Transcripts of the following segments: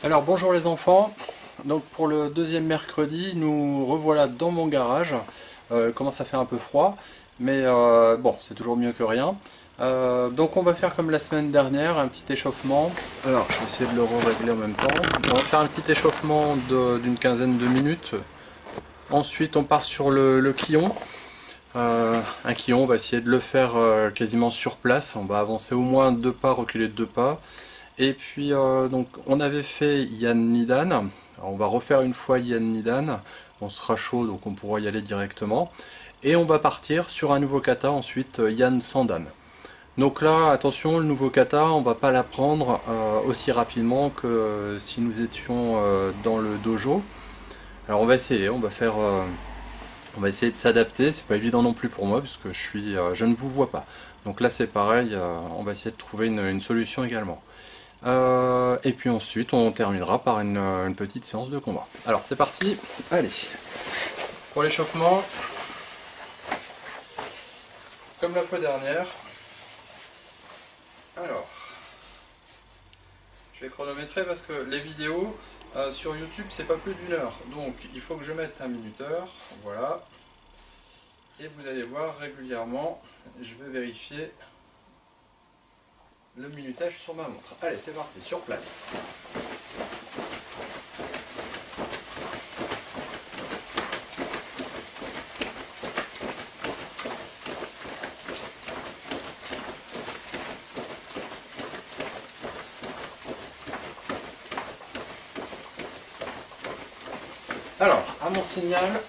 Alors bonjour les enfants, donc pour le deuxième mercredi, nous revoilà dans mon garage. Commence à faire un peu froid, mais bon, c'est toujours mieux que rien. Donc on va faire comme la semaine dernière, un petit échauffement. Alors je vais essayer de le régler en même temps. On va faire un petit échauffement d'une quinzaine de minutes. Ensuite on part sur le quillon. Un quillon, on va essayer de le faire quasiment sur place. On va avancer au moins 2 pas, reculer de 2 pas. Et puis donc on avait fait Yan Nidan, alors, on va refaire une fois Yan Nidan, on sera chaud donc on pourra y aller directement. Et on va partir sur un nouveau kata ensuite, Yan Sandan. Donc là attention, le nouveau kata on va pas l'apprendre aussi rapidement que si nous étions dans le dojo. Alors on va essayer, on va essayer de s'adapter, c'est pas évident non plus pour moi puisque je ne vous vois pas. Donc là c'est pareil, on va essayer de trouver une solution également. Et puis ensuite on terminera par une petite séance de combat. Alors c'est parti, allez. Pour l'échauffement, comme la fois dernière, alors je vais chronométrer parce que les vidéos sur YouTube c'est pas plus d'1 heure. Donc il faut que je mette un minuteur, voilà. Et vous allez voir régulièrement, je vais vérifier le minutage sur ma montre. Allez c'est parti, sur place. Alors, à mon signal,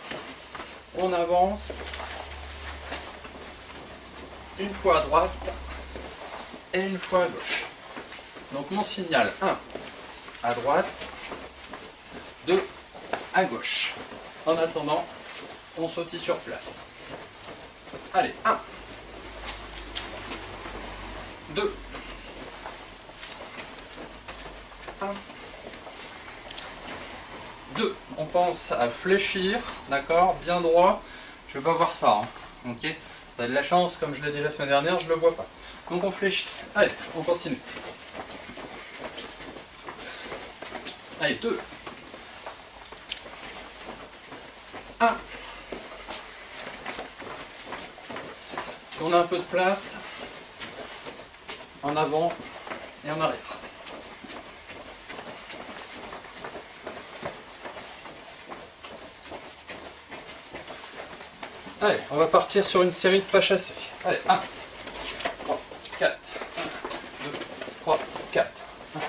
on avance une fois à droite et une fois à gauche. Donc mon signal, 1 à droite, 2 à gauche. En attendant, on sautille sur place. Allez, 1, 2, 1, 2. On pense à fléchir, d'accord, bien droit. Je vais pas voir ça, hein. Ok. Vous avez de la chance, comme je l'ai dit la semaine dernière, je le vois pas. Donc on fléchit. Allez, on continue. Allez, 2, 1. Si on a un peu de place, en avant et en arrière. Allez, on va partir sur une série de pas chassés. Allez, 1, 3, 4, 1, 2, 3, 4. 1,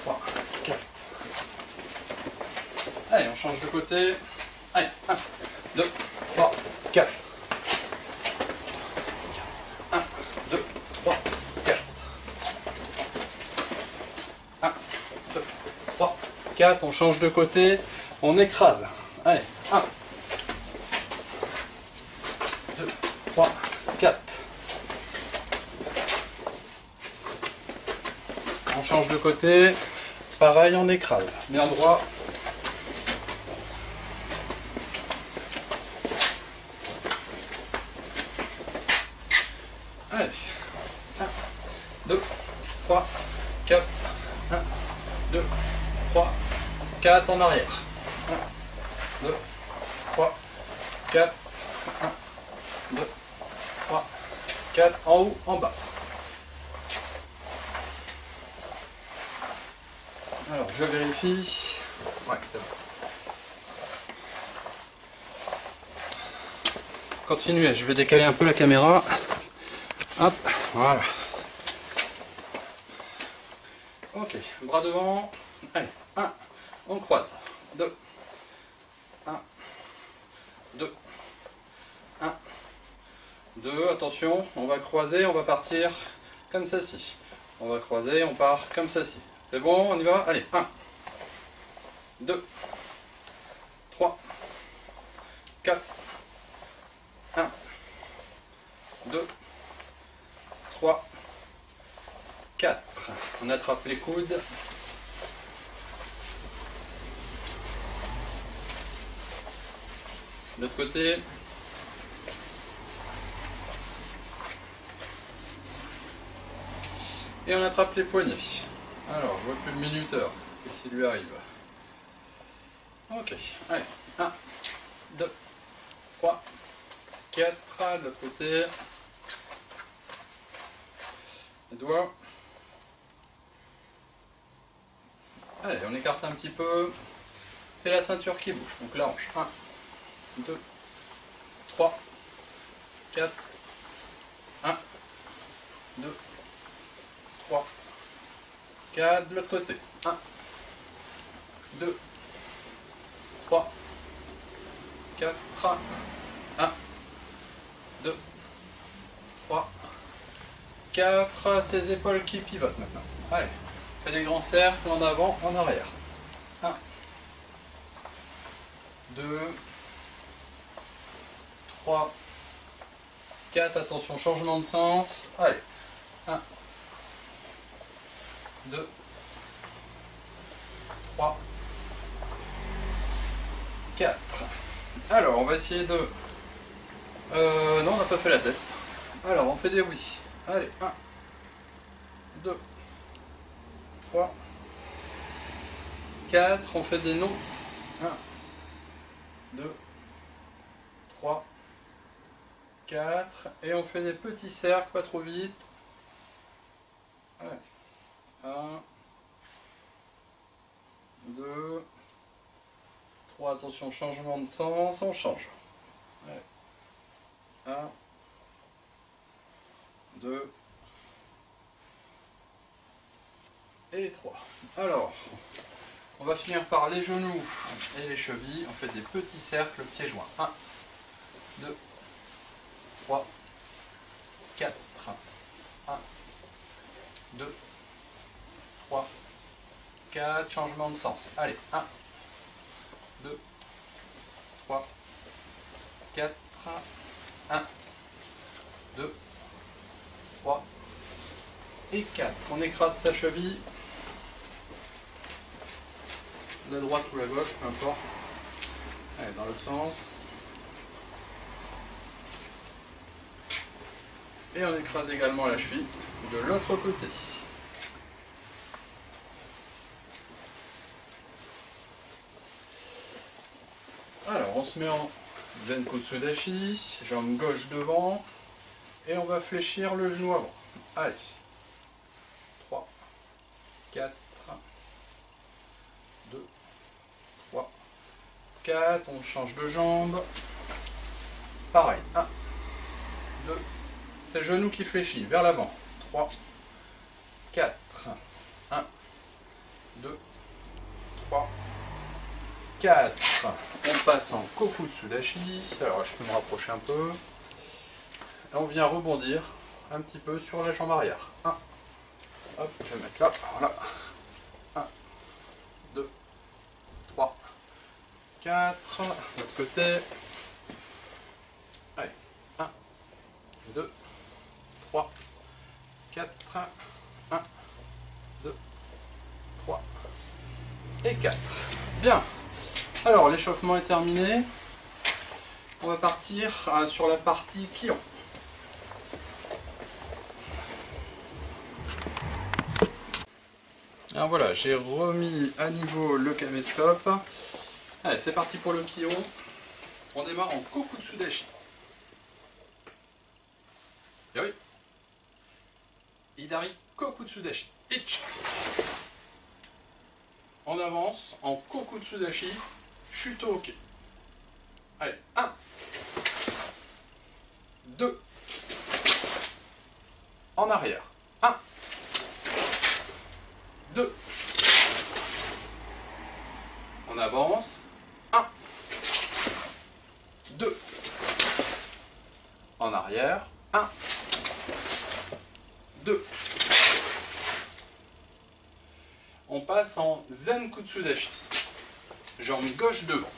3, 4. Allez, on change de côté. Allez, 1, 2, 3, 4. 1, 2, 3, 4. 1, 2, 3, 4. On change de côté. On écrase. Allez, 1, 2, 3, 4. On change de côté. Pareil, on écrase. Bien droit. Allez, 1, 2, 3, 4. 1, 2, 3, 4 en arrière. 1, 2, 3, 4, 1, 2, 3, 4, en haut, en bas. Alors, je vérifie. Ouais, c'est bon. Continuez, je vais décaler un peu la caméra. Hop, voilà. Ok, bras devant. Allez, 1, on croise. 2, 1, 2, 1, 2, attention, on va croiser, on va partir comme ceci. On va croiser, on part comme ceci. C'est bon, on y va? Allez, 1, 2, 3, 4, 1, 2, 3, 4. On attrape les coudes. De l'autre côté. Et on attrape les poignets. Alors, je vois plus le minuteur. Qu'est-ce qui lui arrive? Ok, allez. 1, 2, 3, 4. De l'autre côté. Les doigts. Allez, on écarte un petit peu. C'est la ceinture qui bouge. Donc la hanche. 1, 2, 3, 4. 1, 2, 3, 4. De l'autre côté. 1, 2, 3, 4. 1, 2, 3, 4. Ses épaules qui pivotent maintenant. Allez, fais des grands cercles en avant, en arrière. 1, 2, 3, 4. Attention, changement de sens. Allez. 1, 2, 3, 4. Alors, on va essayer de... non, on n'a pas fait la tête. Alors, on fait des oui. Allez, 1, 2, 3, 4. On fait des non. 1, 2, 3, 4. Et on fait des petits cercles, pas trop vite. Allez. 1, 2, 3. Attention, changement de sens. On change. Allez. 1, 2 et 3. Alors, on va finir par les genoux et les chevilles. On fait des petits cercles pieds joints. 1, 2, 3, 4. 1, 2, 3, 4. Changement de sens. Allez, 1, 2, 3, 4. 1, 2, 3 et 4. On écrase sa cheville. La droite ou la gauche, peu importe. Allez, dans l'autre sens. Et on écrase également la cheville de l'autre côté. Alors, on se met en Zenkutsudashi, jambe gauche devant, et on va fléchir le genou avant. Allez, 3, 4, 2, 3, 4, on change de jambe. Pareil, 1, 2, c'est le genou qui fléchit vers l'avant. 3, 4, 1, 2, 3, 4. On passe en Kokutsudashi. Alors je peux me rapprocher un peu. Et on vient rebondir un petit peu sur la jambe arrière. 1. Hop, je vais mettre là. Voilà. 1, 2, 3, 4. De l'autre côté. Allez. 1, 2, 3, 4. 1, 2, 3 et 4. Bien. Alors, l'échauffement est terminé. On va partir sur la partie Kion. Alors voilà, j'ai remis à niveau le caméscope. Allez, c'est parti pour le Kion. On démarre en Kokutsudashi. Yoi. Hidari Kokutsudashi. Itch. On avance en Kokutsudashi. Chute au hockey. Allez, 1, 2, en arrière. 1, 2, on avance. 1, 2, en arrière. 1, 2. On passe en Zenkutsudashi. Jambe gauche devant.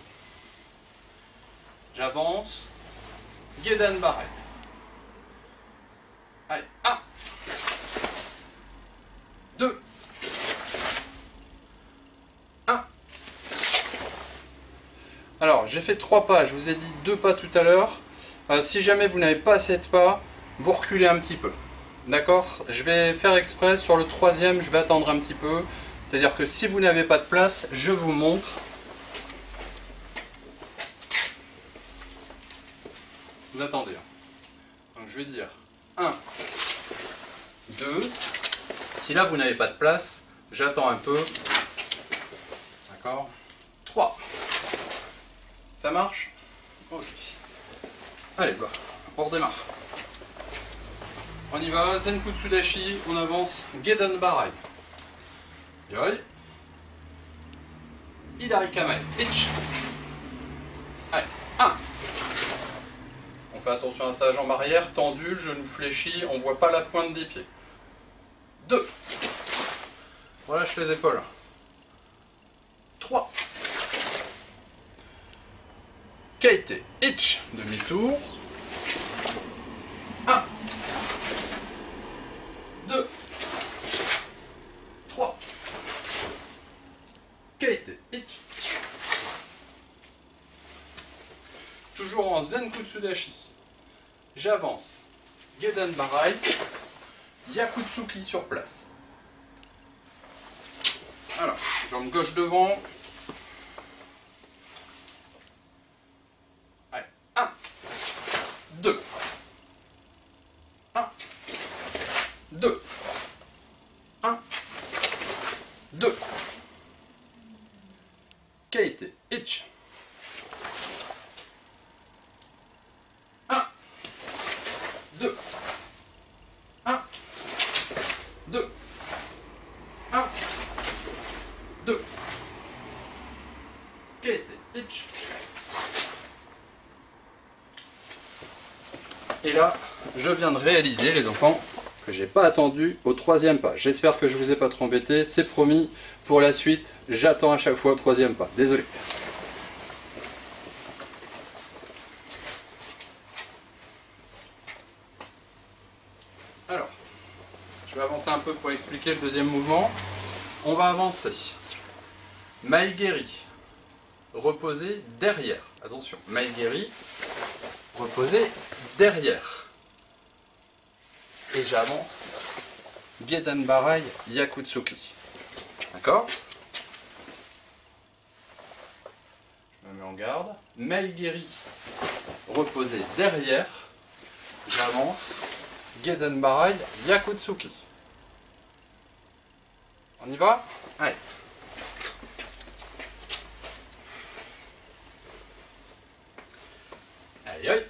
J'avance. Gedan pareil. Allez, 1, 2, 1. Alors, j'ai fait 3 pas, je vous ai dit 2 pas tout à l'heure. Si jamais vous n'avez pas assez de pas, vous reculez un petit peu. D'accord? Je vais faire exprès, sur le troisième, je vais attendre un petit peu. C'est-à-dire que si vous n'avez pas de place, je vous montre. Vous attendez. Donc je vais dire 1, 2. Si là vous n'avez pas de place, j'attends un peu. D'accord? 3. Ça marche? Ok. Allez, bah, on redémarre. On y va, Zenkutsu Dashi, on avance, Gedan Barai. Yoi. Hidari Kamae. Itch. Allez, 1. On fait attention à sa jambe arrière, tendue, genou fléchi, on ne voit pas la pointe des pieds. 2. Relâche les épaules. 3. Kaite. Itch. Demi-tour. 1. 2. 3. Kaite. Itch. Toujours en Zenkutsu Dashi. J'avance. Gedan Barai. Yakutsuki sur place. Alors, jambe gauche devant. Allez, 1, 2. 1, 2. 1, 2. Kaite. Itch. 1, 2. 1, 2. 1, 2. Kaite. Itch. Et là, je viens de réaliser, les enfants, que j'ai pas attendu au troisième pas. J'espère que je vous ai pas trop embêté, c'est promis. Pour la suite, j'attends à chaque fois au troisième pas. Désolé. Alors, je vais avancer un peu pour expliquer le deuxième mouvement. On va avancer. Maigeri, reposer derrière. Attention, Maigeri, reposer derrière. Et j'avance. Gedan Barai Yakutsuki. D'accord? Je me mets en garde. Maigeri, reposer derrière. J'avance. Gedan Barai Yakutsuki. On y va? Allez. Aïe aïe.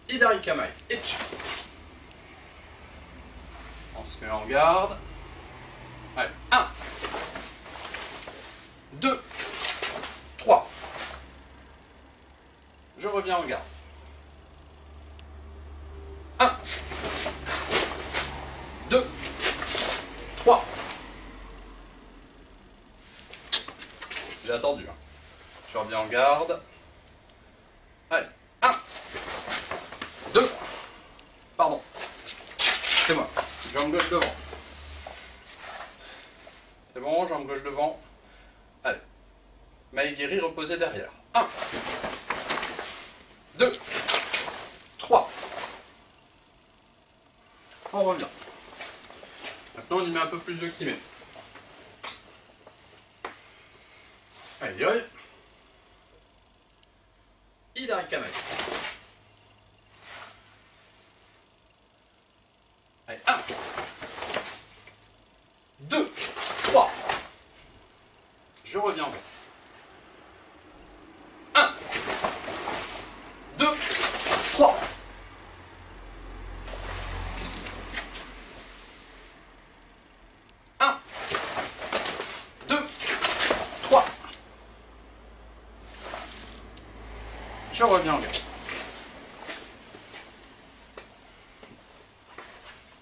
Hidari Kamae. Itch. On se met en garde. Allez. 1. 2. 3. Je reviens en garde. 1. 2. 3. J'ai attendu. Hein. Je reviens en garde. Allez. 1. 2. Pardon. C'est moi. Jambe gauche devant. C'est bon, jambe gauche devant. Allez. Maigeri reposé derrière. 1. 2. 3. On revient. Maintenant, on y met un peu plus de kimé. Aïe aïe. Hidari Kamae. Allez, 1. 2. 3. Je reviens en bas. 1. 2. 3. 1. 2. 3. Je reviens en bas.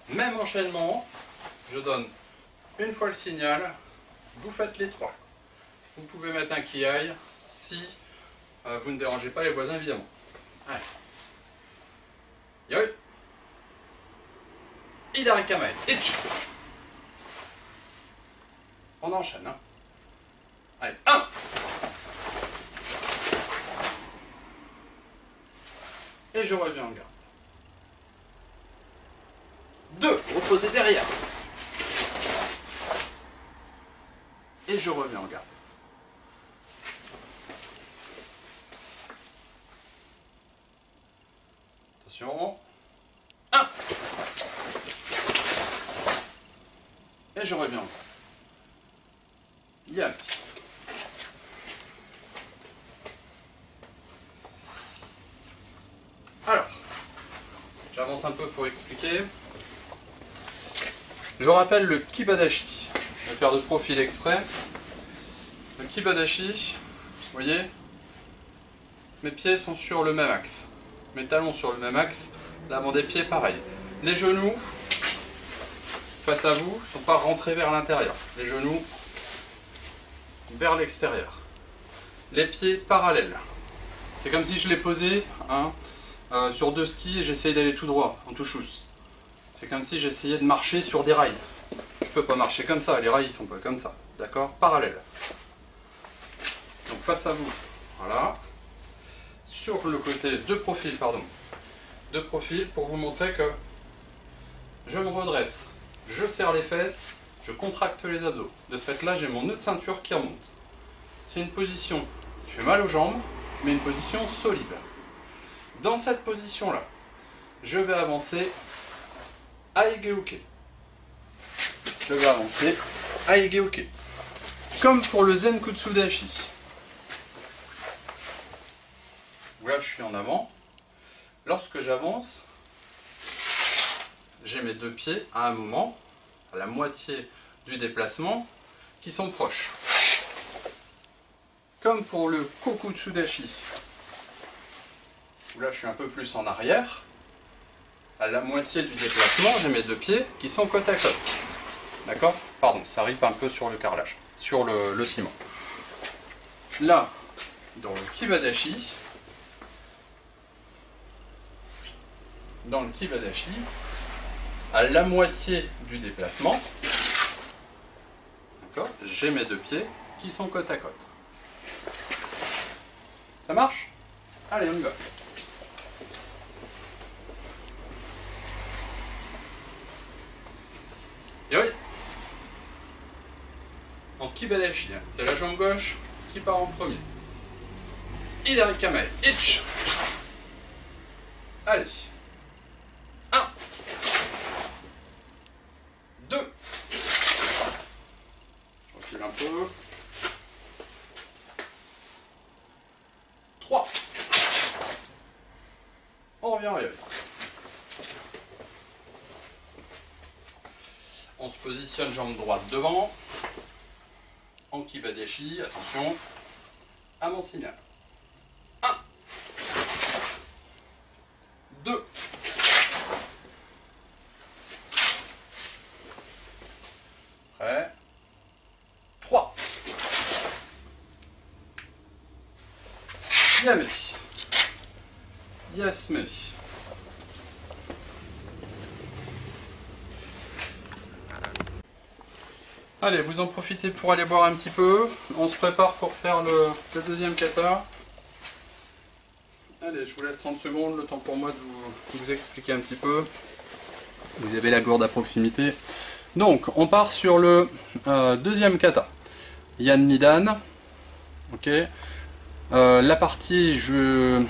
Même enchaînement, je donne une fois le signal, vous faites les 3. Vous pouvez mettre un kiai si vous ne dérangez pas les voisins évidemment. Allez. Yoi. Hidari Kamae. Itch. On enchaîne. Hein. Allez. 1. Et je reviens en garde. 2, reposez derrière. Et je reviens en garde. Attention. 1. Et je reviens en garde. Yami. Alors, j'avance un peu pour expliquer. Je rappelle le Kibadashi. Je vais faire de profil exprès. Le Kibadashi, vous voyez, mes pieds sont sur le même axe. Mes talons sur le même axe, l'avant des pieds pareil. Les genoux, face à vous, ne sont pas rentrés vers l'intérieur. Les genoux vers l'extérieur. Les pieds parallèles. C'est comme si je les posais sur 2 skis et j'essayais d'aller tout droit, en touchous. C'est comme si j'essayais de marcher sur des rails. Je peux pas marcher comme ça, les rails ils sont pas comme ça. D'accord? Parallèles. Donc face à vous, voilà. Sur le côté de profil, pardon. De profil pour vous montrer que je me redresse, je serre les fesses, je contracte les abdos. De ce fait là, j'ai mon nœud de ceinture qui remonte. C'est une position qui fait mal aux jambes, mais une position solide. Dans cette position là, je vais avancer Aigeuke. Je vais avancer Aigeuke. Comme pour le Zenkutsudashi. Où là je suis en avant. Lorsque j'avance, j'ai mes 2 pieds à un moment, à la moitié du déplacement, qui sont proches. Comme pour le Kokutsudashi, où là je suis un peu plus en arrière, à la moitié du déplacement, j'ai mes 2 pieds qui sont côte à côte. D'accord? Pardon, ça arrive un peu sur le carrelage, sur le ciment. Là, dans le Kibadashi, à la moitié du déplacement, j'ai mes 2 pieds qui sont côte à côte. Ça marche? Allez, on y va. Et oui. En Kibadashi, c'est la jambe gauche qui part en premier. Hidari Kamae, itch. Allez. 1. 2. Je recule un peu. 3. On revient en yoi. On se positionne jambe droite devant. En Kibadashi, attention à mon signal. 1. 2. 3. Yame. Yasme. Allez, vous en profitez pour aller boire un petit peu. On se prépare pour faire le deuxième kata. Allez, je vous laisse 30 secondes, le temps pour moi de vous expliquer un petit peu. Vous avez la gourde à proximité. Donc, on part sur le deuxième kata. Yan Nidan. Ok. La partie, je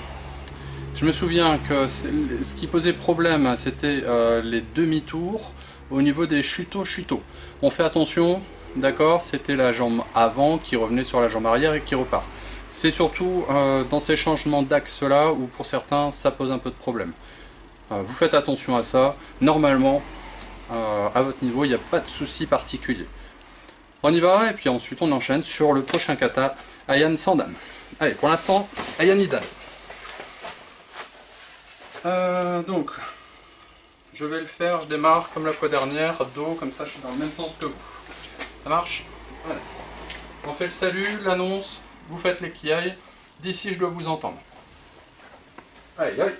me souviens que ce qui posait problème, c'était les demi-tours au niveau des chuto-chuto. On fait attention, d'accord, c'était la jambe avant qui revenait sur la jambe arrière et qui repart. C'est surtout dans ces changements d'axe là où pour certains ça pose un peu de problème. Vous faites attention à ça. Normalement, à votre niveau, il n'y a pas de souci particulier. On y va et puis ensuite on enchaîne sur le prochain kata, Ayan Sandan. Allez, pour l'instant, Ayan Nidan. Donc, je vais le faire, je démarre comme la fois dernière, dos, comme ça je suis dans le même sens que vous. Ça marche? Allez. On fait le salut, l'annonce, vous faites les kiai, d'ici je dois vous entendre. Allez, allez.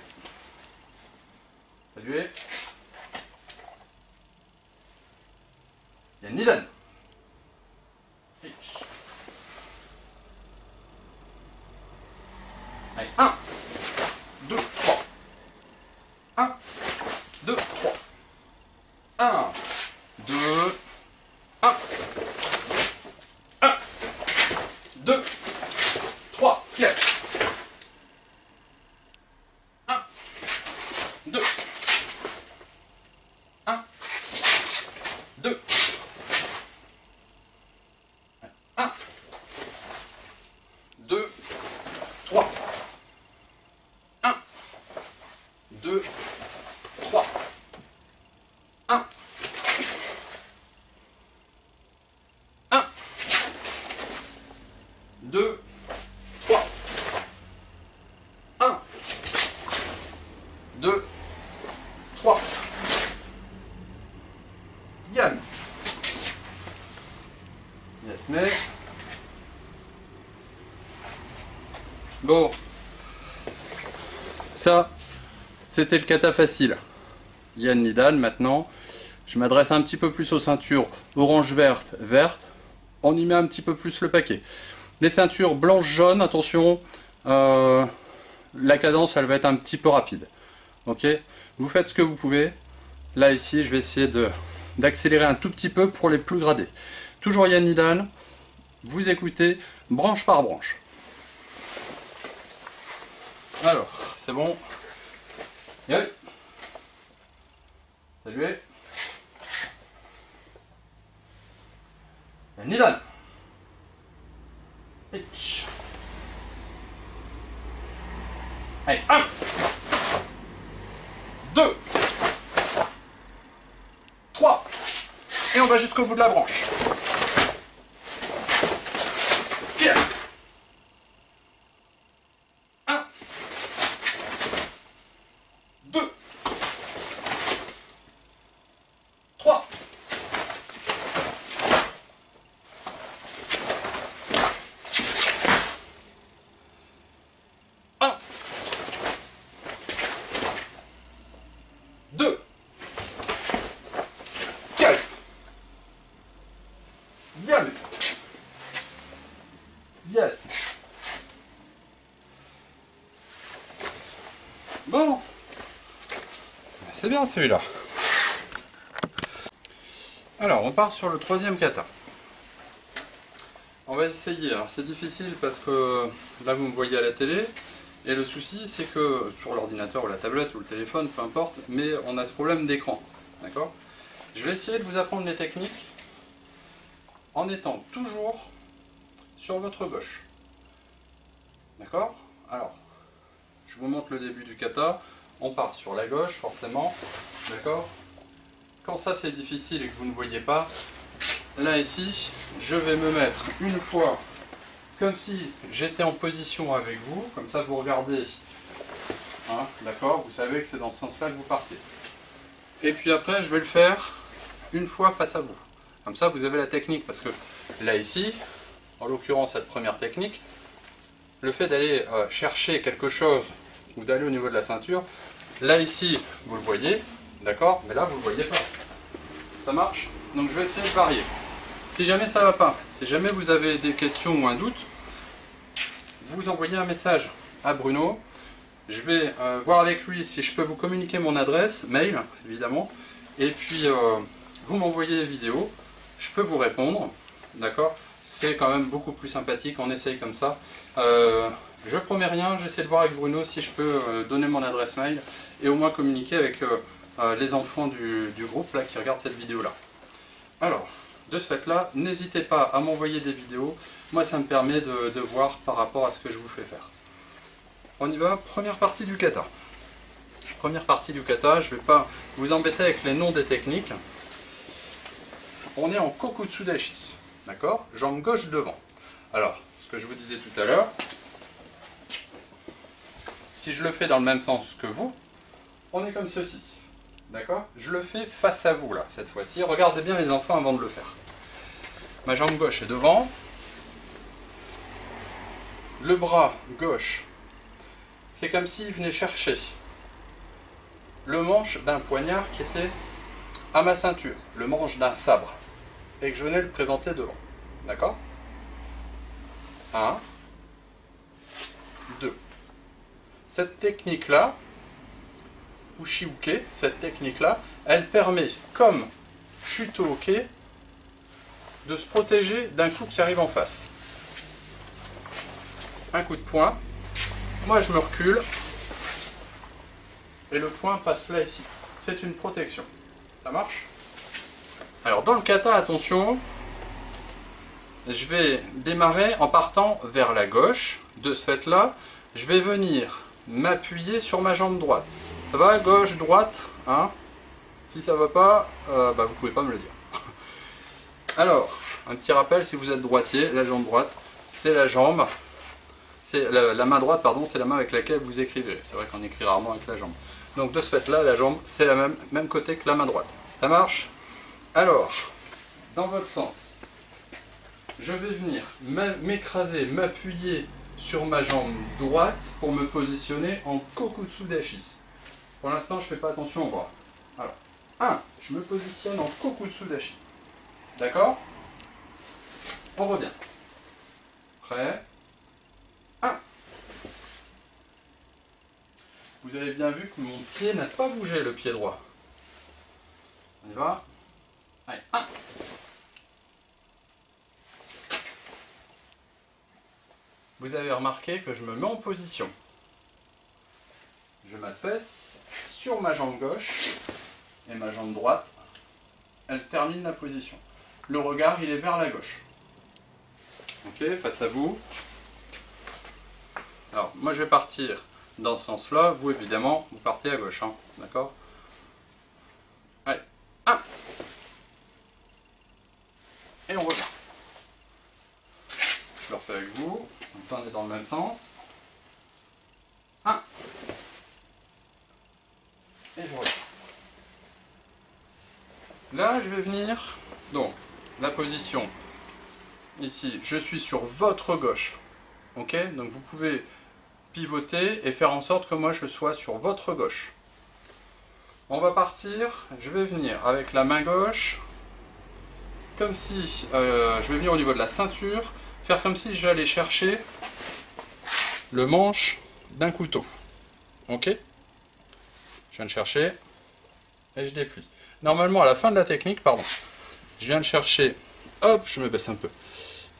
Saluez. Yan Nidan. Allez, 1, 2, 3. 1, 2, 3. 2, 1, 1, 2, 3, pied. 1, 2, 1, 2, 1, 2, 3, 1, 2, 3, 1, 1, 2, 3, 1, 2, 3, Yann. Yes, mais... Bon, ça, c'était le kata facile. Yann Nidal, maintenant, je m'adresse un petit peu plus aux ceintures orange-verte, verte. On y met un petit peu plus le paquet. Les ceintures blanche-jaune, attention, la cadence, elle va être un petit peu rapide. Ok, vous faites ce que vous pouvez. Là, ici, je vais essayer d'accélérer un tout petit peu pour les plus gradés. Toujours Yann Nidal, vous écoutez branche par branche. Alors, c'est bon. Yep. Saluez. Nidal. Pitch. Allez, 1, 2, 3, et on va jusqu'au bout de la branche. Bien. 1, 2, 3, 1, 2, calme. Yann. Yes. Bon. C'est bien celui-là. Alors, on part sur le troisième kata. On va essayer. Alors, c'est difficile parce que là, vous me voyez à la télé. Et le souci, c'est que sur l'ordinateur ou la tablette ou le téléphone, peu importe, mais on a ce problème d'écran. D'accord ? Je vais essayer de vous apprendre les techniques en étant toujours sur votre gauche. D'accord ? Alors, je vous montre le début du kata. On part sur la gauche, forcément. D'accord ? Quand ça c'est difficile et que vous ne voyez pas, là ici, je vais me mettre une fois comme si j'étais en position avec vous, comme ça vous regardez, hein, d'accord, vous savez que c'est dans ce sens-là que vous partez. Et puis après, je vais le faire une fois face à vous. Comme ça, vous avez la technique, parce que là ici, en l'occurrence cette première technique, le fait d'aller chercher quelque chose ou d'aller au niveau de la ceinture, là ici, vous le voyez, d'accord, mais là vous ne le voyez pas. Ça marche? Donc je vais essayer de varier. Si jamais ça ne va pas, si jamais vous avez des questions ou un doute, vous envoyez un message à Bruno. Je vais voir avec lui si je peux vous communiquer mon adresse, mail évidemment, et puis vous m'envoyez des vidéos, je peux vous répondre, d'accord? C'est quand même beaucoup plus sympathique, on essaye comme ça. Je promets rien, j'essaie de voir avec Bruno si je peux donner mon adresse mail et au moins communiquer avec les enfants du groupe là, qui regardent cette vidéo là. Alors, de ce fait là, n'hésitez pas à m'envoyer des vidéos, moi ça me permet de voir par rapport à ce que je vous fais faire. On y va, première partie du kata. Première partie du kata, je ne vais pas vous embêter avec les noms des techniques. On est en Kokutsudashi, d'accord? Jambe gauche devant. Alors, ce que je vous disais tout à l'heure, si je le fais dans le même sens que vous, on est comme ceci, d'accord? Je le fais face à vous là, cette fois-ci. Regardez bien les enfants avant de le faire. Ma jambe gauche est devant. Le bras gauche, c'est comme s'il venait chercher le manche d'un poignard qui était à ma ceinture, le manche d'un sabre, et que je venais le présenter devant. D'accord? 1, 2. Cette technique-là, Ushi-uke, cette technique-là, elle permet, comme je plutôt ok de se protéger d'un coup qui arrive en face. Un coup de poing, moi je me recule, et le poing passe là ici. C'est une protection. Ça marche? Alors dans le kata, attention, je vais démarrer en partant vers la gauche. De ce fait là, je vais venir m'appuyer sur ma jambe droite. Ça va, gauche, droite, hein? Si ça va pas, vous pouvez pas me le dire. Alors, un petit rappel, si vous êtes droitier, la jambe droite, c'est la jambe, c'est la main droite, pardon, c'est la main avec laquelle vous écrivez. C'est vrai qu'on écrit rarement avec la jambe. Donc de ce fait là, la jambe, c'est la même côté que la main droite. Ça marche? Alors, dans votre sens, je vais venir m'écraser, m'appuyer sur ma jambe droite pour me positionner en Kokutsudashi. Pour l'instant, je ne fais pas attention au bras. Alors, 1, je me positionne en Kokutsudashi. D'accord? On revient. Prêt? 1. Vous avez bien vu que mon pied n'a pas bougé, le pied droit. On y va? Allez, 1. Vous avez remarqué que je me mets en position. Je m'affaisse sur ma jambe gauche et ma jambe droite, elle termine la position. Le regard, il est vers la gauche. Ok, face à vous. Alors, moi je vais partir dans ce sens-là. Vous, évidemment, vous partez à gauche. Hein, d'accord? Allez, 1. Et on revient. Je le refais avec vous. Comme ça, on est dans le même sens. 1. Et je reviens. Là, je vais venir. Donc, la position. Ici, je suis sur votre gauche. Ok? Donc, vous pouvez pivoter et faire en sorte que moi, je sois sur votre gauche. On va partir. Je vais venir avec la main gauche. Comme si... je vais venir au niveau de la ceinture. Faire comme si j'allais chercher le manche d'un couteau. Ok? Je viens de chercher et je déplie. Normalement, à la fin de la technique, pardon, je viens de chercher, hop, je me baisse un peu.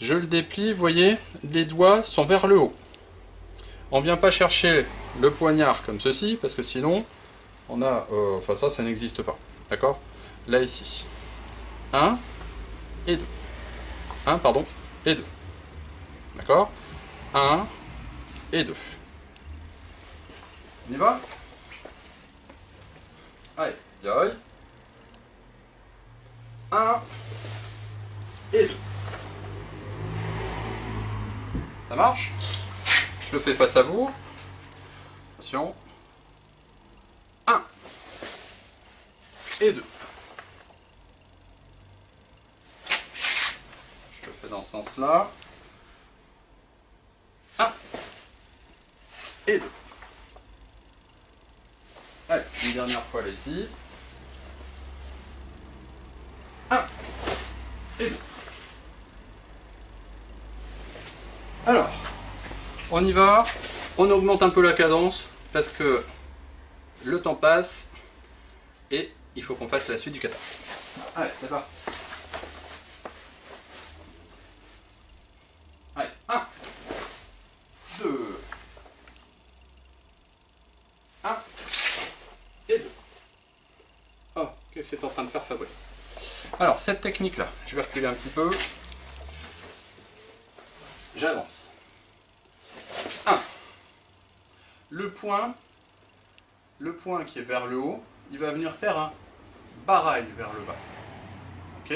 Je le déplie, vous voyez, les doigts sont vers le haut. On ne vient pas chercher le poignard comme ceci, parce que sinon, on a... enfin ça n'existe pas. D'accord? Là, ici. 1 et 2. 1, pardon, et 2. D'accord? 1 et 2. On y va? Allez, yoï. 1 et 2. Ça marche? Je le fais face à vous. Attention. 1 et 2. Je le fais dans ce sens-là. 1 et 2. Allez, une dernière fois là ici. 1 et 2. Alors, on y va. On augmente un peu la cadence parce que le temps passe et il faut qu'on fasse la suite du kata. Allez, c'est parti. Allez, 1, 2, 1 et 2. Oh, qu'est-ce que tu es en train de faire, Fabrice? Alors, cette technique-là, je vais reculer un petit peu. J'avance. 1. Le point qui est vers le haut, il va venir faire un barail vers le bas. Ok?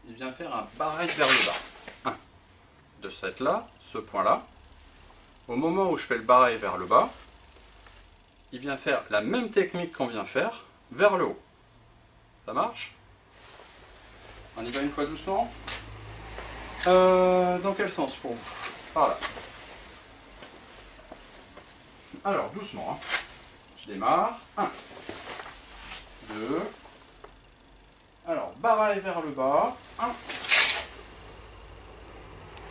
Il vient faire un barail vers le bas. 1. De cette là, ce point-là, au moment où je fais le barail vers le bas, il vient faire la même technique qu'on vient faire vers le haut. Ça marche? On y va une fois doucement. Dans quel sens pour vous? Par là. Alors, doucement. Hein. Je démarre. 1, 2. Alors, barail vers le bas. 1.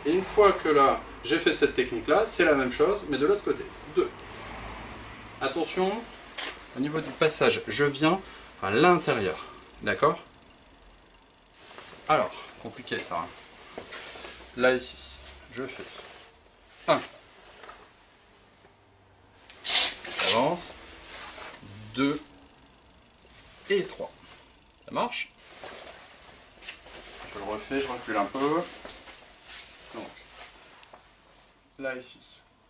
Et une fois que là, j'ai fait cette technique-là, c'est la même chose, mais de l'autre côté. 2. Attention, au niveau du passage, je viens à l'intérieur. D'accord? Alors, compliqué ça. Hein. Là, ici, je fais 1. J'avance. 2 et 3. Ça marche? Je le refais, je recule un peu. Donc, là, ici.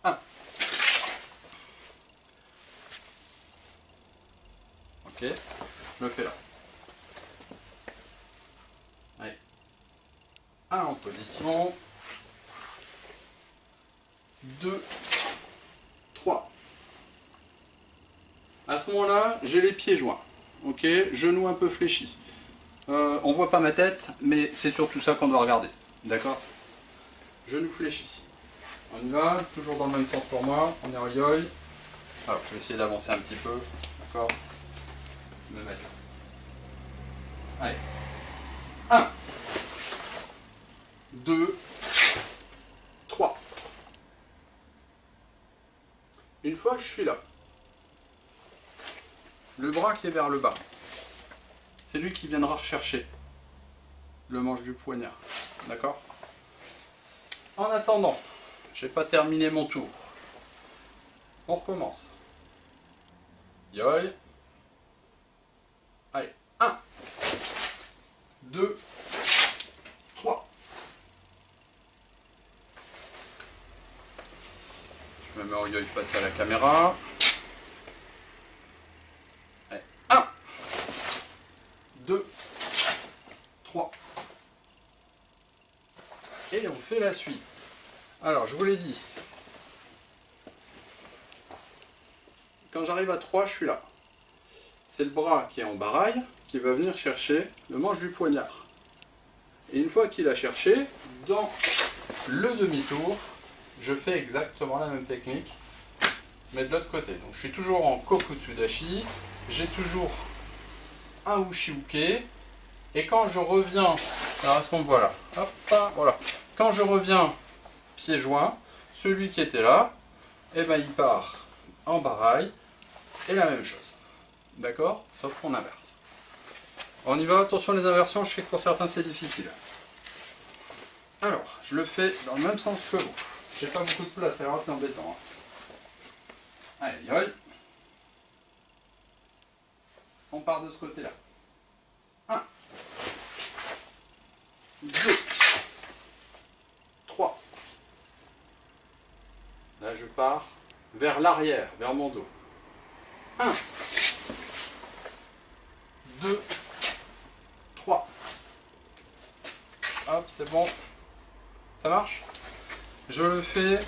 1. Ok, je le fais là. Allez. 1 en position. 2, 3. À ce moment-là, j'ai les pieds joints. Ok, genoux un peu fléchis. On voit pas ma tête, mais c'est surtout ça qu'on doit regarder. D'accord? Genoux fléchis. On y va, toujours dans le même sens pour moi. On est en yoi. Alors, je vais essayer d'avancer un petit peu. D'accord? Me mettre là. Allez. 1, 2, 3. Une fois que je suis là, le bras qui est vers le bas, c'est lui qui viendra rechercher le manche du poignard. D'accord? En attendant, j'ai pas terminé mon tour. On recommence. Yoi. Allez. 1, 2, 3. Je me mets en yoi face à la caméra. Allez. 1, 2, 3. Et on fait la suite. Alors, je vous l'ai dit. Quand j'arrive à 3, je suis là. C'est le bras qui est en baraille qui va venir chercher le manche du poignard. Et une fois qu'il a cherché, dans le demi-tour, je fais exactement la même technique, mais de l'autre côté. Donc je suis toujours en Kokutsudashi, j'ai toujours un ushi-uke, et quand je reviens, alors est-ce qu'on me voit là? Hop, voilà. Quand je reviens pieds joints, celui qui était là, eh ben, il part en baraille, et la même chose. D'accord? Sauf qu'on inverse. On y va, attention les inversions, je sais que pour certains c'est difficile. Alors, je le fais dans le même sens que vous. J'ai pas beaucoup de place, alors c'est embêtant. Hein. Allez, yoi. On part de ce côté-là. 1, 2, 3. Là, je pars vers l'arrière, vers mon dos. 1, 2, 3. Hop, c'est bon. Ça marche? Je le fais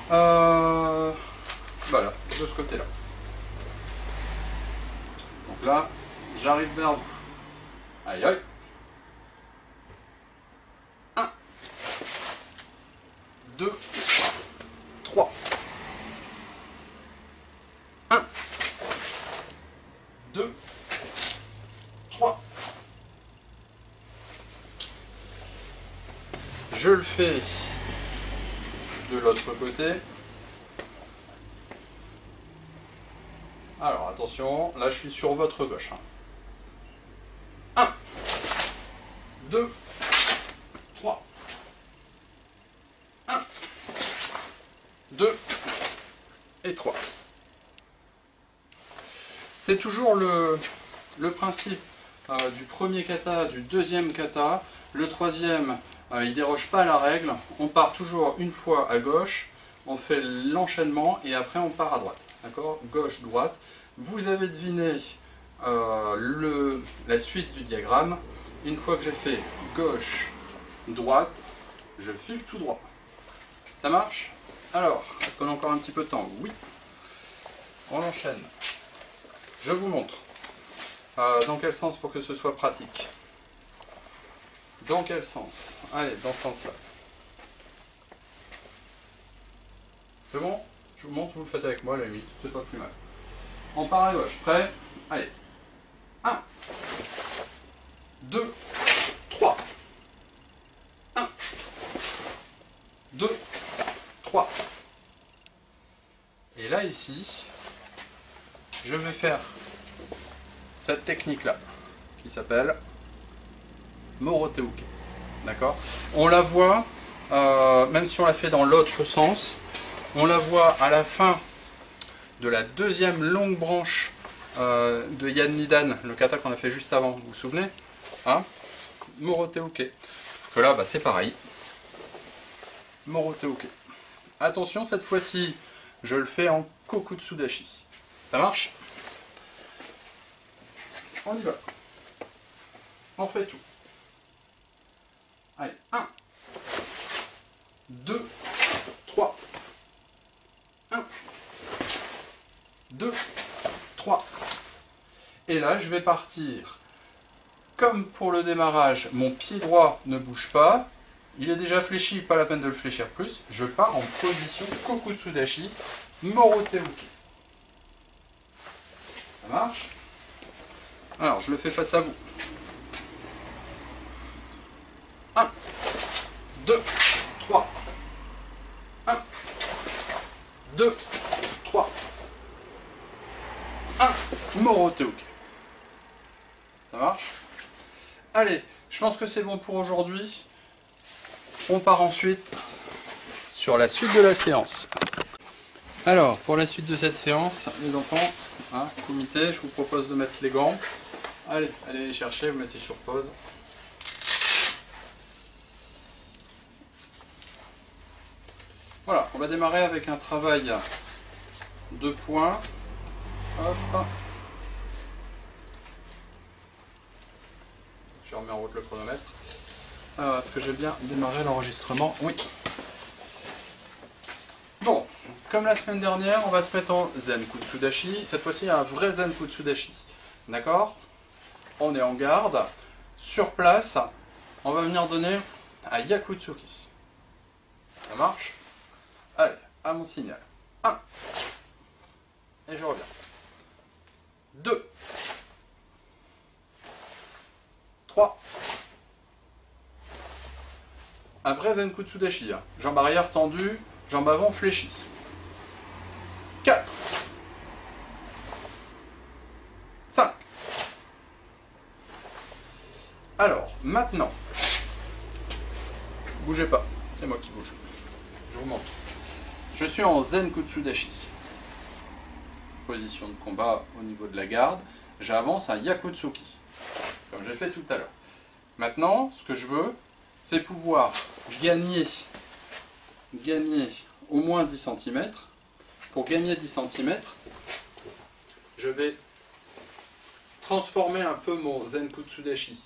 voilà, de ce côté-là. Donc là, j'arrive vers vous. Aïe aïe. 1, 2, 3. 1, 2, 3. Je le fais de l'autre côté. Alors attention, là je suis sur votre gauche. 1, 2, 3. 1, 2 et 3. C'est toujours le principe du premier kata, du deuxième kata. Le troisième, il ne déroge pas à la règle. On part toujours une fois à gauche, on fait l'enchaînement et après on part à droite. D'accord? Gauche, droite. Vous avez deviné la suite du diagramme. Une fois que j'ai fait gauche, droite, je file tout droit. Ça marche? Alors, est-ce qu'on a encore un petit peu de temps? Oui. On enchaîne. Je vous montre. Dans quel sens pour que ce soit pratique? Dans quel sens? Allez, dans ce sens-là. C'est bon? Je vous montre, vous le faites avec moi à la limite, c'est pas plus mal. On part à gauche, prêt? Allez. 1, 2, 3. 1, 2, 3. Et là, ici, je vais faire cette technique-là, qui s'appelle Morote-uke. D'accord? On la voit, même si on la fait dans l'autre sens, on la voit à la fin de la deuxième longue branche de Yan Nidan, le kata qu'on a fait juste avant, vous vous souvenez? Hein? Morote-uke. Parce que là, bah, c'est pareil. Morote-uke. Attention, cette fois-ci, je le fais en Kokutsudashi. Ça marche? On y va. On fait tout. Allez, 1, 2, 3. 1, 2, 3. Et là, je vais partir. Comme pour le démarrage, mon pied droit ne bouge pas. Il est déjà fléchi, pas la peine de le fléchir plus. Je pars en position Kokutsudashi, Morote-uke. Ça marche? Alors, je le fais face à vous. 1, 2, 3. 1, 2, 3. 1, Morote-uke. Ça marche? Allez, je pense que c'est bon pour aujourd'hui. On part ensuite sur la suite de la séance. Alors, pour la suite de cette séance, les enfants, hein, comité, je vous propose de mettre les gants. Allez, allez les chercher, vous mettez sur pause. Voilà, on va démarrer avec un travail de points. Hop. Je remets en route le chronomètre. Alors, est-ce que j'ai bien démarré l'enregistrement? Oui. Bon, comme la semaine dernière, on va se mettre en Zen Kutsudashi. Cette fois-ci, un vrai Zen Kutsudashi. D'accord? On est en garde. Sur place, on va venir donner un Yakutsuki. Ça marche? Allez, à mon signal. 1. Et je reviens. 2. 3. Un vrai Zen Kutsudashi. Hein. Jambe arrière tendue, jambe avant fléchie. 4. 5. Alors, maintenant, bougez pas, c'est moi qui bouge. Je vous montre. Je suis en Zen Kutsudashi. Position de combat au niveau de la garde. J'avance un Yakutsuki, comme j'ai fait tout à l'heure. Maintenant, ce que je veux, c'est pouvoir gagner au moins 10 cm. Pour gagner 10 cm, je vais transformer un peu mon Zen Kutsudashi.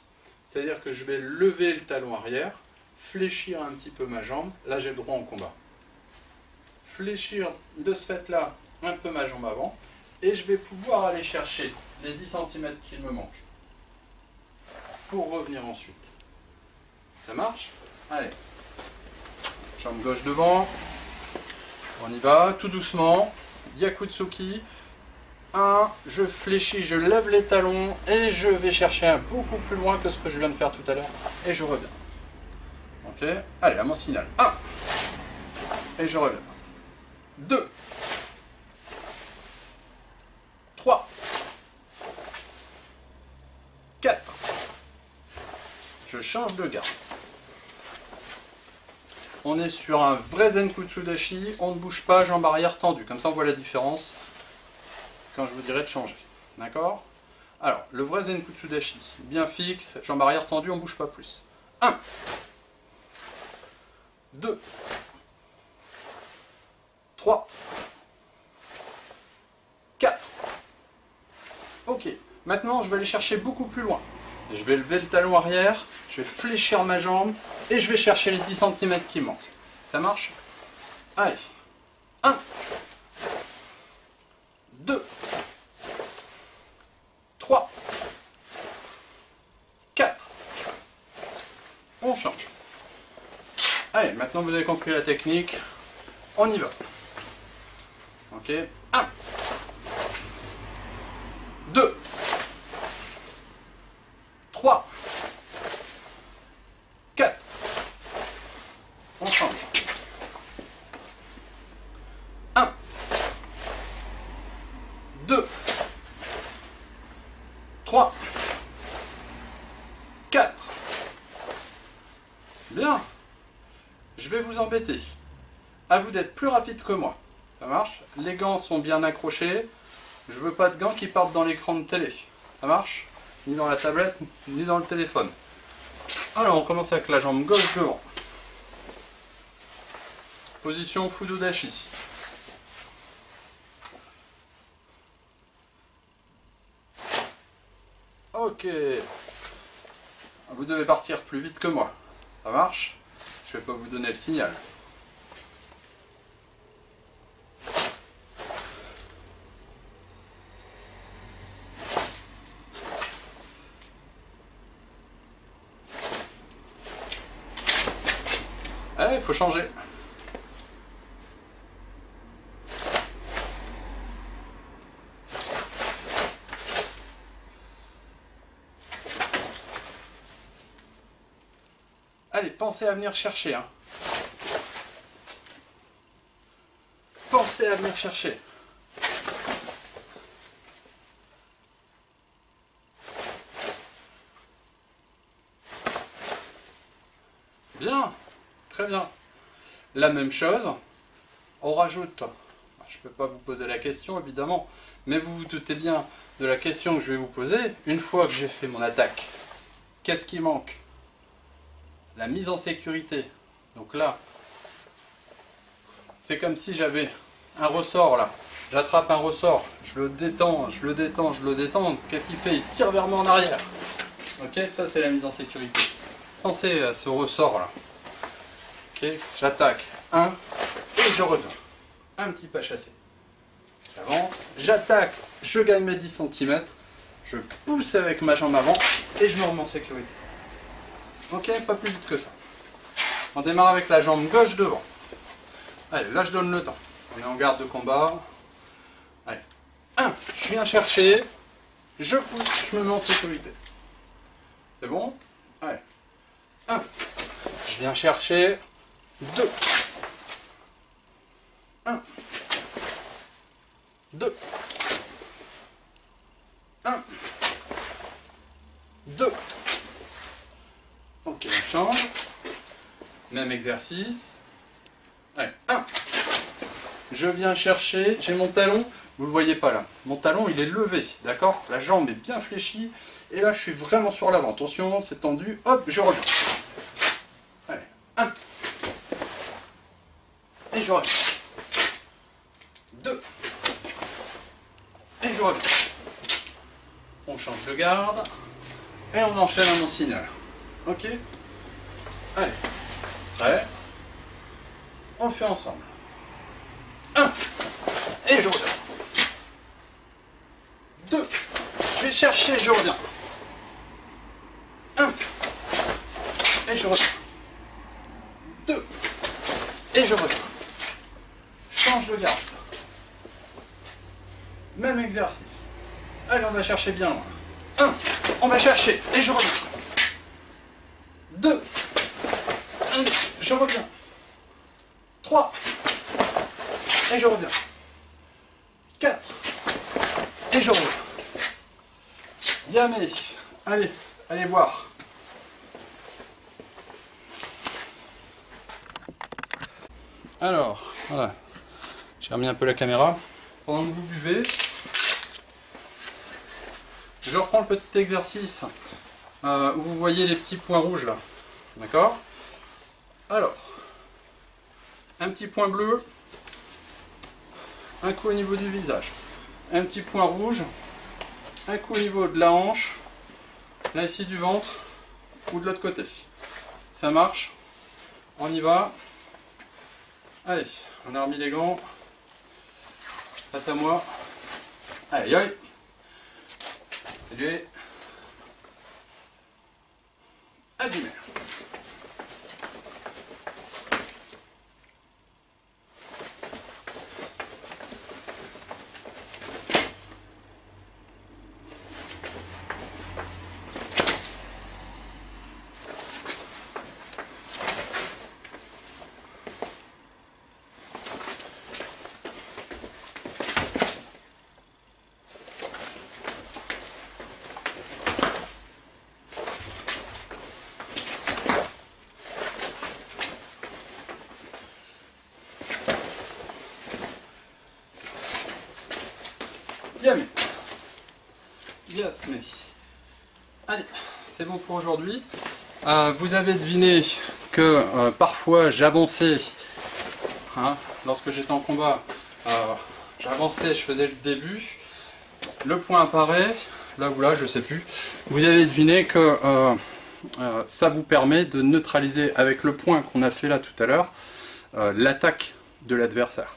C'est-à-dire que je vais lever le talon arrière, fléchir un petit peu ma jambe. Là, j'ai le droit en combat. Fléchir de ce fait-là un peu ma jambe avant. Et je vais pouvoir aller chercher les 10 cm qu'il me manque. Pour revenir ensuite. Ça marche? Allez. Jambe gauche devant. On y va, tout doucement. Yakutsuki. 1, je fléchis, je lève les talons et je vais chercher un beaucoup plus loin que ce que je viens de faire tout à l'heure. Et je reviens. Ok? Allez, à mon signal. 1. Et je reviens. 2. 3. 4. Je change de garde. On est sur un vrai Zen Kutsudashi, on ne bouge pas, jambe arrière tendue. Comme ça, on voit la différence quand je vous dirai de changer. D'accord? Alors, le vrai Zen Kutsudashi, bien fixe, jambe arrière tendue, on ne bouge pas plus. 1. 2. 3. 4. Ok. Maintenant, je vais aller chercher beaucoup plus loin. Je vais lever le talon arrière, je vais fléchir ma jambe et je vais chercher les 10 cm qui manquent. Ça marche? Allez. 1. 2. 3. 4. On change. Allez, maintenant vous avez compris la technique. On y va. Ok. 1. 2. 3. 4. On change. 1. 2. 4. Bien. Je vais vous embêter. À vous d'être plus rapide que moi. Ça marche? Les gants sont bien accrochés. Je veux pas de gants qui partent dans l'écran de télé. Ça marche? Ni dans la tablette, ni dans le téléphone. Alors, on commence avec la jambe gauche devant. Position Fudodashi. Ok. Vous devez partir plus vite que moi. Ça marche? Je vais pas vous donner le signal. Allez, il faut changer. Allez, pensez à venir chercher. Hein. Pensez à venir chercher. Bien, très bien. La même chose, on rajoute. Je ne peux pas vous poser la question, évidemment, mais vous vous doutez bien de la question que je vais vous poser. Une fois que j'ai fait mon attaque, qu'est-ce qui manque? La mise en sécurité. Donc là, c'est comme si j'avais un ressort là. J'attrape un ressort, je le détends, je le détends, je le détends. Qu'est-ce qu'il fait? Il tire vers moi en arrière. Ok, ça c'est la mise en sécurité. Pensez à ce ressort là. Ok, j'attaque 1 et je reviens. Un petit pas chassé. J'avance, j'attaque, je gagne mes 10 cm, je pousse avec ma jambe avant et je me remets en sécurité. Ok, pas plus vite que ça. On démarre avec la jambe gauche devant. Allez, là je donne le temps. On est en garde de combat. Allez, 1, je viens chercher, je pousse, je me mets en sécurité. C'est bon? Allez, 1, je viens chercher, 2, 1, 2, 1, 2. Ok, on change. Même exercice. Allez, 1. Je viens chercher, j'ai mon talon, vous le voyez pas là. Mon talon il est levé, d'accord? La jambe est bien fléchie. Et là je suis vraiment sur l'avant. Attention, c'est tendu. Hop, je reviens. Allez, 1. Et je reviens. 2. Et je reviens. On change de garde. Et on enchaîne à mon signal. Ok? Allez. Prêt? On fait ensemble. 1. Et je reviens. 2. Je vais chercher, je reviens. 1. Et je reviens. 2. Et je reviens. Change de garde. Même exercice. Allez, on va chercher bien loin. 1. On va chercher. Et je reviens. 2. 1. Je reviens. 3. Et je reviens. 4. Et je reviens. Yamé. Allez, allez voir. Alors, voilà. J'ai remis un peu la caméra. Pendant que vous buvez, je reprends le petit exercice où vous voyez les petits points rouges là. D'accord? Alors, un petit point bleu, un coup au niveau du visage, un petit point rouge, un coup au niveau de la hanche, là ici du ventre ou de l'autre côté. Ça marche? On y va. Allez, on a remis les gants. Face à moi. Allez, aïe. Salut. Allumé. fantasmer. Allez, c'est bon pour aujourd'hui. Vous avez deviné que parfois j'avançais, hein, lorsque j'étais en combat, j'avançais, je faisais le début, le point apparaît, là ou là, je sais plus. Vous avez deviné que ça vous permet de neutraliser avec le point qu'on a fait là tout à l'heure, l'attaque de l'adversaire.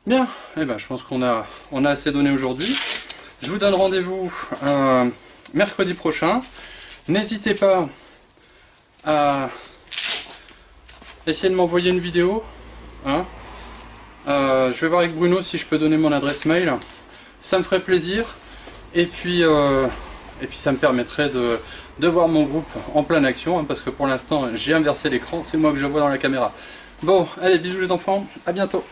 Bien, eh ben, je pense qu'on a assez donné aujourd'hui. Je vous donne rendez-vous mercredi prochain. N'hésitez pas à essayer de m'envoyer une vidéo. Hein. Je vais voir avec Bruno si je peux donner mon adresse mail. Ça me ferait plaisir. Et puis ça me permettrait de voir mon groupe en pleine action. Hein, parce que pour l'instant, j'ai inversé l'écran. C'est moi que je vois dans la caméra. Bon, allez, bisous les enfants. À bientôt.